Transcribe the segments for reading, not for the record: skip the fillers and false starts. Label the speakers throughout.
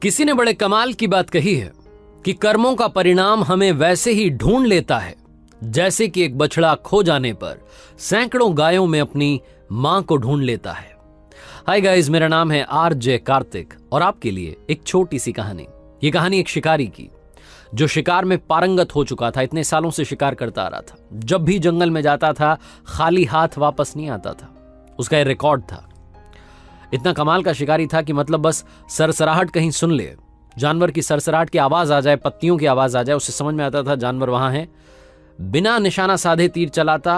Speaker 1: किसी ने बड़े कमाल की बात कही है कि कर्मों का परिणाम हमें वैसे ही ढूंढ लेता है जैसे कि एक बछड़ा खो जाने पर सैकड़ों गायों में अपनी मां को ढूंढ लेता है। हाय गाइस, मेरा नाम है आरजे कार्तिक और आपके लिए एक छोटी सी कहानी। ये कहानी एक शिकारी की जो शिकार में पारंगत हो चुका था। इतने सालों से शिकार करता आ रहा था। जब भी जंगल में जाता था खाली हाथ वापस नहीं आता था। उसका ये रिकॉर्ड था। इतना कमाल का शिकारी था कि मतलब बस सरसराहट कहीं सुन ले, जानवर की सरसराहट की आवाज आ जाए, पत्तियों की आवाज आ जाए, उसे समझ में आता था जानवर वहां है। बिना निशाना साधे तीर चलाता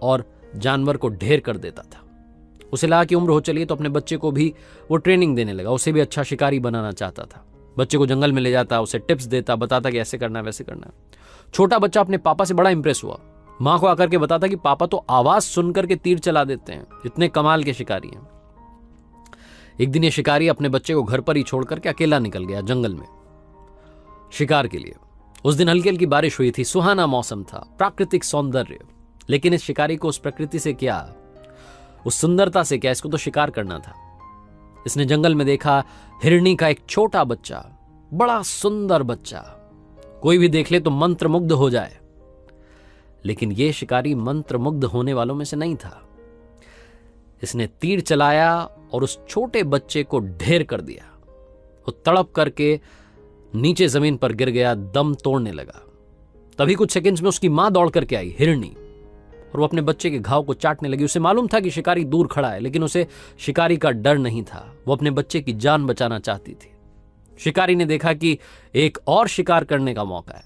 Speaker 1: और जानवर को ढेर कर देता था। उसे लगा कि उम्र हो चली तो अपने बच्चे को भी वो ट्रेनिंग देने लगा। उसे भी अच्छा शिकारी बनाना चाहता था। बच्चे को जंगल में ले जाता, उसे टिप्स देता, बताता कि ऐसे करना है वैसे करना है। छोटा बच्चा अपने पापा से बड़ा इंप्रेस हुआ। मां को आकर के बताता कि पापा तो आवाज सुनकर के तीर चला देते हैं, इतने कमाल के शिकारी हैं। एक दिन ये शिकारी अपने बच्चे को घर पर ही छोड़ करके अकेला निकल गया जंगल में शिकार के लिए। उस दिन हल्की हल्की बारिश हुई थी, सुहाना मौसम था, प्राकृतिक सौंदर्य। लेकिन इस शिकारी को उस प्रकृति से क्या, उस सुंदरता से क्या, इसको तो शिकार करना था। इसने जंगल में देखा हिरनी का एक छोटा बच्चा, बड़ा सुंदर बच्चा, कोई भी देख ले तो मंत्रमुग्ध हो जाए। लेकिन यह शिकारी मंत्रमुग्ध होने वालों में से नहीं था। इसने तीर चलाया और उस छोटे बच्चे को ढेर कर दिया। वो तड़प करके नीचे जमीन पर गिर गया, दम तोड़ने लगा। तभी कुछ सेकंड्स में उसकी मां दौड़ करके आई, हिरनी, और वो अपने बच्चे के घाव को चाटने लगी। उसे मालूम था कि शिकारी दूर खड़ा है, लेकिन उसे शिकारी का डर नहीं था। वो अपने बच्चे की जान बचाना चाहती थी। शिकारी ने देखा कि एक और शिकार करने का मौका है,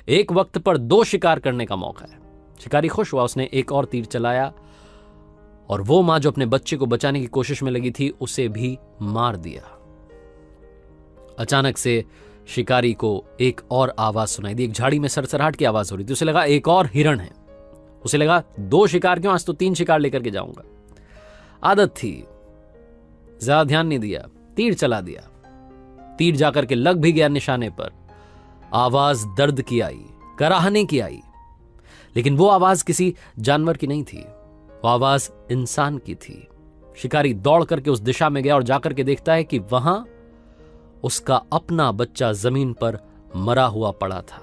Speaker 1: एक वक्त पर दो शिकार करने का मौका है। शिकारी खुश हुआ, उसने एक और तीर चलाया और वो मां जो अपने बच्चे को बचाने की कोशिश में लगी थी उसे भी मार दिया। अचानक से शिकारी को एक और आवाज सुनाई दी। एक झाड़ी में सरसराहट की आवाज हो रही थी। उसे लगा एक और हिरण है। उसे लगा दो शिकार क्यों, आज तो 3 शिकार लेकर के जाऊंगा। आदत थी, ज्यादा ध्यान नहीं दिया, तीर चला दिया। तीर जाकर के लग भी गया निशाने पर। आवाज दर्द की आई, कराहने की आई, लेकिन वो आवाज किसी जानवर की नहीं थी, वो आवाज इंसान की थी। शिकारी दौड़ करके उस दिशा में गया और जाकर के देखता है कि वहां उसका अपना बच्चा जमीन पर मरा हुआ पड़ा था।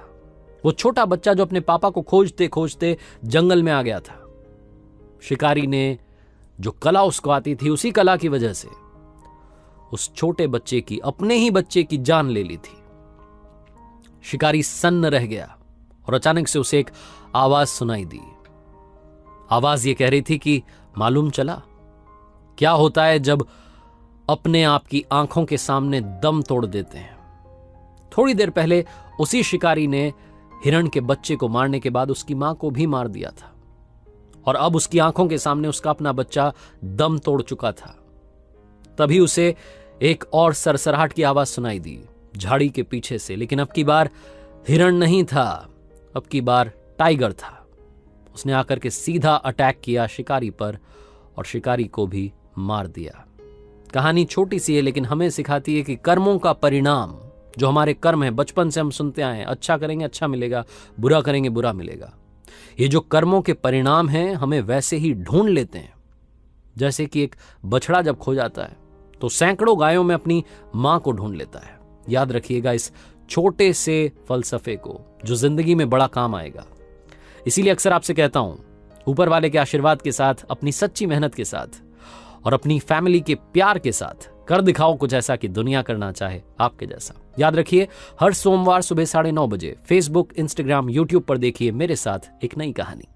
Speaker 1: वो छोटा बच्चा जो अपने पापा को खोजते खोजते जंगल में आ गया था। शिकारी ने जो कला उसको आती थी, उसी कला की वजह से उस छोटे बच्चे की, अपने ही बच्चे की जान ले ली थी। शिकारी सन्न रह गया और अचानक से उसे एक आवाज सुनाई दी। आवाज ये कह रही थी कि मालूम चला क्या होता है जब अपने आप की आंखों के सामने दम तोड़ देते हैं। थोड़ी देर पहले उसी शिकारी ने हिरण के बच्चे को मारने के बाद उसकी मां को भी मार दिया था और अब उसकी आंखों के सामने उसका अपना बच्चा दम तोड़ चुका था। तभी उसे एक और सरसराहट की आवाज सुनाई दी झाड़ी के पीछे से। लेकिन अब की बार हिरण नहीं था, अब की बार टाइगर था। उसने आकर के सीधा अटैक किया शिकारी पर और शिकारी को भी मार दिया। कहानी छोटी सी है लेकिन हमें सिखाती है कि कर्मों का परिणाम, जो हमारे कर्म है, बचपन से हम सुनते आए हैं, अच्छा करेंगे अच्छा मिलेगा, बुरा करेंगे बुरा मिलेगा। ये जो कर्मों के परिणाम हैं हमें वैसे ही ढूंढ लेते हैं जैसे कि एक बछड़ा जब खो जाता है तो सैकड़ों गायों में अपनी मां को ढूंढ लेता है। याद रखिएगा इस छोटे से फलसफे को, जो जिंदगी में बड़ा काम आएगा। इसीलिए अक्सर आपसे कहता हूं, ऊपर वाले के आशीर्वाद के साथ, अपनी सच्ची मेहनत के साथ और अपनी फैमिली के प्यार के साथ कर दिखाओ कुछ ऐसा कि दुनिया करना चाहे आपके जैसा। याद रखिए, हर सोमवार सुबह 9:30 बजे फेसबुक, इंस्टाग्राम, यूट्यूब पर देखिए मेरे साथ एक नई कहानी।